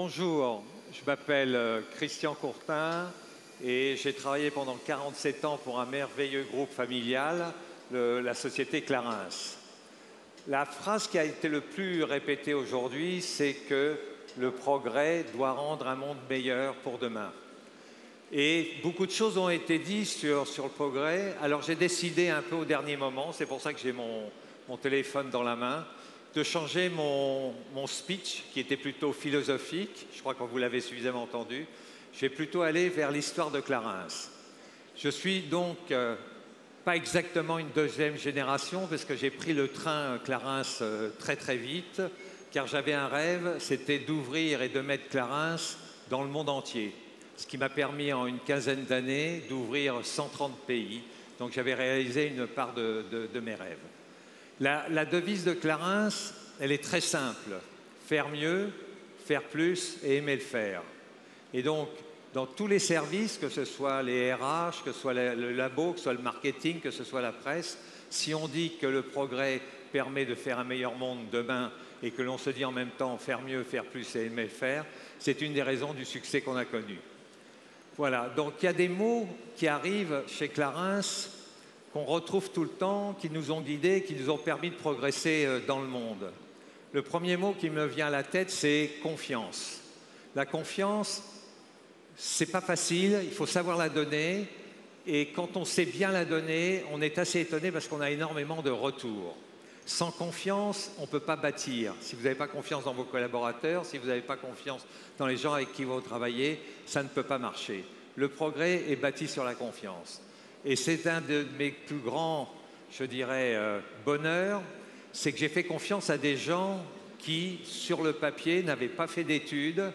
Bonjour, je m'appelle Christian Courtin et j'ai travaillé pendant 47 ans pour un merveilleux groupe familial, la société Clarins. La phrase qui a été le plus répétée aujourd'hui, c'est que le progrès doit rendre un monde meilleur pour demain. Et beaucoup de choses ont été dites sur le progrès. Alors j'ai décidé un peu au dernier moment, c'est pour ça que j'ai mon téléphone dans la main, de changer mon speech, qui était plutôt philosophique. Je crois que vous l'avez suffisamment entendu. Je vais plutôt aller vers l'histoire de Clarins. Je suis donc pas exactement une deuxième génération, parce que j'ai pris le train Clarins très très vite, car j'avais un rêve, c'était d'ouvrir et de mettre Clarins dans le monde entier. Ce qui m'a permis en une quinzaine d'années d'ouvrir 130 pays. Donc j'avais réalisé une part de mes rêves. La devise de Clarins, elle est très simple. Faire mieux, faire plus et aimer le faire. Et donc, dans tous les services, que ce soit les RH, que ce soit le labo, que ce soit le marketing, que ce soit la presse, si on dit que le progrès permet de faire un meilleur monde demain et que l'on se dit en même temps faire mieux, faire plus et aimer le faire, c'est une des raisons du succès qu'on a connu. Voilà, donc il y a des mots qui arrivent chez Clarins qu'on retrouve tout le temps, qui nous ont guidés, qui nous ont permis de progresser dans le monde. Le premier mot qui me vient à la tête, c'est confiance. La confiance, c'est pas facile, il faut savoir la donner, et quand on sait bien la donner, on est assez étonné parce qu'on a énormément de retours. Sans confiance, on ne peut pas bâtir. Si vous n'avez pas confiance dans vos collaborateurs, si vous n'avez pas confiance dans les gens avec qui vous travaillez, ça ne peut pas marcher. Le progrès est bâti sur la confiance. Et c'est un de mes plus grands, je dirais, bonheurs, c'est que j'ai fait confiance à des gens qui, sur le papier, n'avaient pas fait d'études,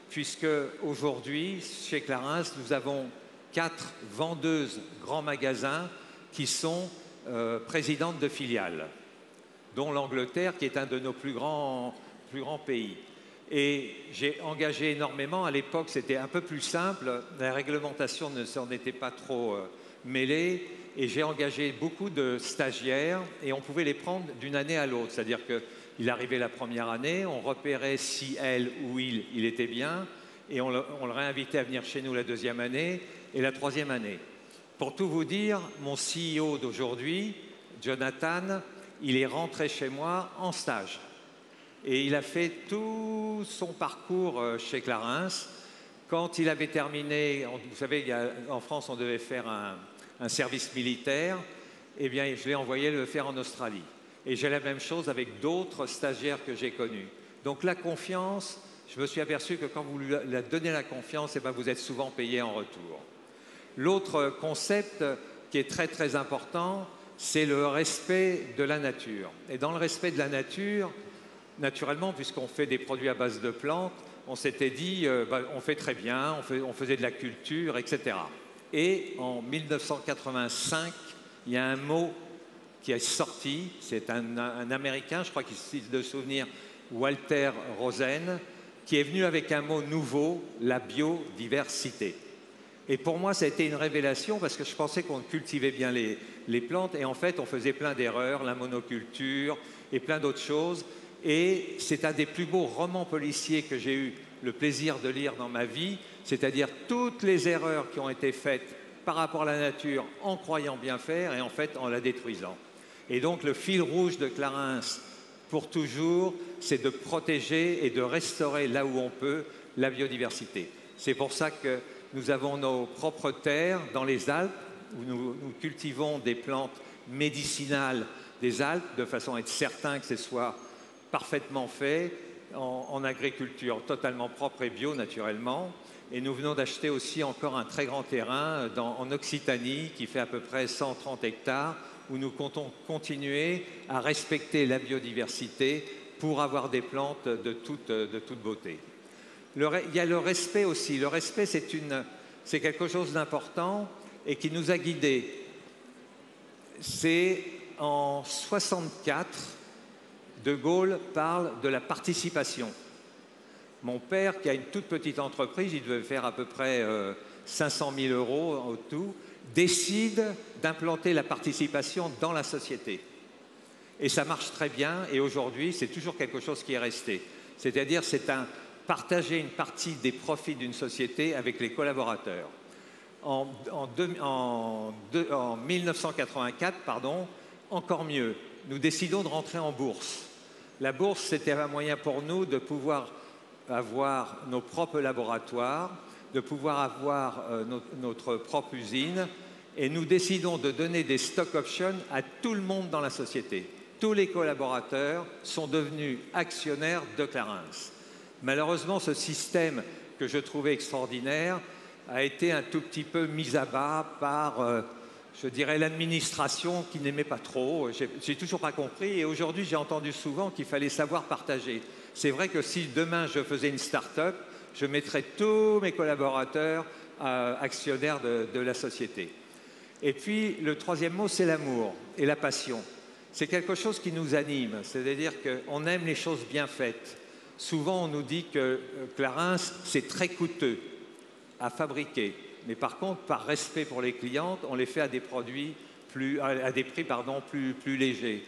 puisque aujourd'hui, chez Clarins, nous avons 4 vendeuses grands magasins qui sont présidentes de filiales, dont l'Angleterre, qui est un de nos plus grands pays. Et j'ai engagé énormément. À l'époque, c'était un peu plus simple. La réglementation ne s'en était pas trop mêlée. Et j'ai engagé beaucoup de stagiaires et on pouvait les prendre d'une année à l'autre. C'est-à-dire qu'il arrivait la première année, on repérait si elle ou il était bien et on le réinvitait à venir chez nous la deuxième année et la troisième année. Pour tout vous dire, mon CEO d'aujourd'hui, Jonathan, il est rentré chez moi en stage. Et il a fait tout son parcours chez Clarins. Quand il avait terminé, vous savez, en France, on devait faire un service militaire. Eh bien, je l'ai envoyé le faire en Australie. Et j'ai la même chose avec d'autres stagiaires que j'ai connus. Donc la confiance, je me suis aperçu que quand vous lui donnez la confiance, eh bien, vous êtes souvent payé en retour. L'autre concept qui est très très important, c'est le respect de la nature. Et dans le respect de la nature, naturellement, puisqu'on fait des produits à base de plantes, on s'était dit, on fait très bien, on faisait de la culture, etc. Et en 1985, il y a un mot qui est sorti, c'est un Américain, je crois qu'il cite de souvenir, Walter Rosen, qui est venu avec un mot nouveau, la biodiversité. Et pour moi, ça a été une révélation parce que je pensais qu'on cultivait bien les plantes et en fait, on faisait plein d'erreurs, la monoculture et plein d'autres choses. Et c'est un des plus beaux romans policiers que j'ai eu le plaisir de lire dans ma vie, c'est-à-dire toutes les erreurs qui ont été faites par rapport à la nature en croyant bien faire et en fait en la détruisant. Et donc le fil rouge de Clarins pour toujours, c'est de protéger et de restaurer là où on peut la biodiversité. C'est pour ça que nous avons nos propres terres dans les Alpes où nous cultivons des plantes médicinales des Alpes de façon à être certain que ce soit parfaitement fait en agriculture totalement propre et bio naturellement. Et nous venons d'acheter aussi encore un très grand terrain en Occitanie qui fait à peu près 130 hectares où nous comptons continuer à respecter la biodiversité pour avoir des plantes de toute beauté. Il y a le respect aussi. Le respect, c'est quelque chose d'important et qui nous a guidés. C'est en 1964, De Gaulle parle de la participation. Mon père, qui a une toute petite entreprise, il devait faire à peu près 500 000 € au tout, décide d'implanter la participation dans la société. Et ça marche très bien et aujourd'hui, c'est toujours quelque chose qui est resté. C'est-à-dire c'est partager une partie des profits d'une société avec les collaborateurs. En 1984, encore mieux, nous décidons de rentrer en bourse. La bourse, c'était un moyen pour nous de pouvoir avoir nos propres laboratoires, de pouvoir avoir notre propre usine, et nous décidons de donner des stock options à tout le monde dans la société. Tous les collaborateurs sont devenus actionnaires de Clarins. Malheureusement, ce système que je trouvais extraordinaire a été un tout petit peu mis à bas par, je dirais, l'administration qui n'aimait pas trop. J'ai toujours pas compris et aujourd'hui j'ai entendu souvent qu'il fallait savoir partager. C'est vrai que si demain je faisais une start-up, je mettrais tous mes collaborateurs actionnaires de la société. Et puis le troisième mot, c'est l'amour et la passion. C'est quelque chose qui nous anime, c'est-à-dire qu'on aime les choses bien faites. Souvent on nous dit que Clarins, c'est très coûteux à fabriquer. Mais par contre, par respect pour les clientes, on les fait à des produits à des prix plus légers.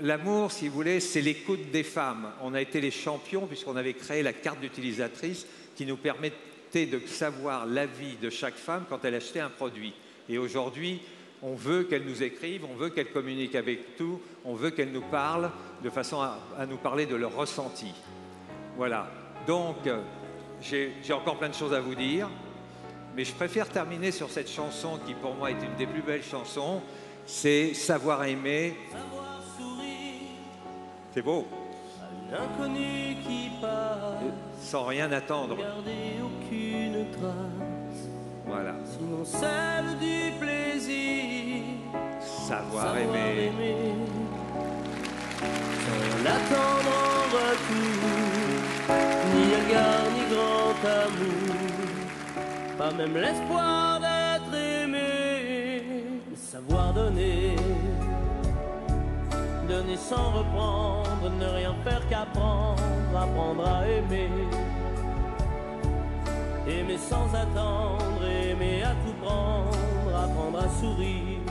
L'amour, si vous voulez, c'est l'écoute des femmes. On a été les champions puisqu'on avait créé la carte d'utilisatrice qui nous permettait de savoir l'avis de chaque femme quand elle achetait un produit. Et aujourd'hui, on veut qu'elle nous écrive, on veut qu'elle communique avec nous, on veut qu'elle nous parle de façon à nous parler de leur ressenti. Voilà. Donc, j'ai encore plein de choses à vous dire, mais je préfère terminer sur cette chanson qui, pour moi, est une des plus belles chansons. C'est Savoir aimer. Savoir sourire. C'est beau. À l'inconnu qui passe. Sans rien attendre. Garder aucune trace. Voilà. Sinon celle du plaisir. Savoir aimer. Sans l'attendre en retour. Ni regard, ni grand amour. Pas même l'espoir d'être aimé. Savoir donner. Donner sans reprendre. Ne rien faire qu'apprendre. Apprendre à aimer. Aimer sans attendre, aimer à tout prendre, apprendre à sourire.